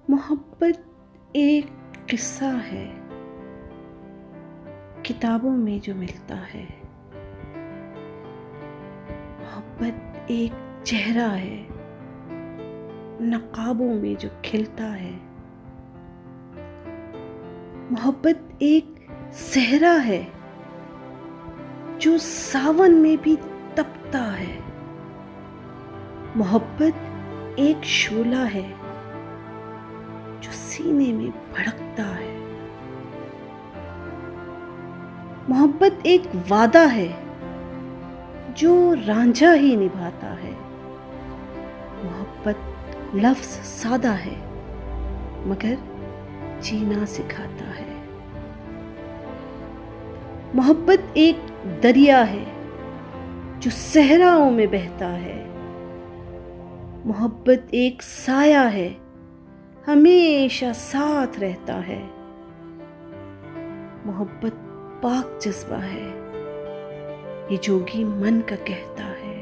मोहब्बत एक किस्सा है, किताबों में जो मिलता है। मोहब्बत एक चेहरा है, नकाबों में जो खिलता है। मोहब्बत एक सहरा है, जो सावन में भी तपता है। मोहब्बत एक शोला है, जो सीने में भड़कता है। मोहब्बत एक वादा है, जो रांझा ही निभाता है। मोहब्बत लफ्ज़ सादा है, मगर जीना सिखाता है। मोहब्बत एक दरिया है, जो सहराओं में बहता है। मोहब्बत एक साया है, हमेशा साथ रहता है। मोहब्बत पाक जज्बा है, ये जोगी मन का कहता है।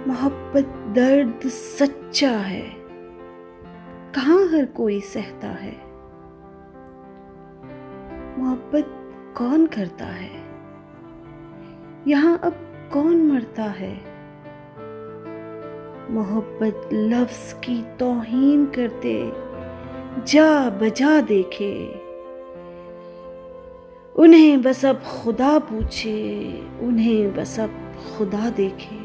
मोहब्बत दर्द सच्चा है, कहाँ हर कोई सहता है। मोहब्बत कौन करता है, यहाँ अब कौन मरता है। मोहब्बत लफ्ज़ की तौहीन करते जा बजा देखे। उन्हें बस अब खुदा पूछे, उन्हें बस अब खुदा देखे।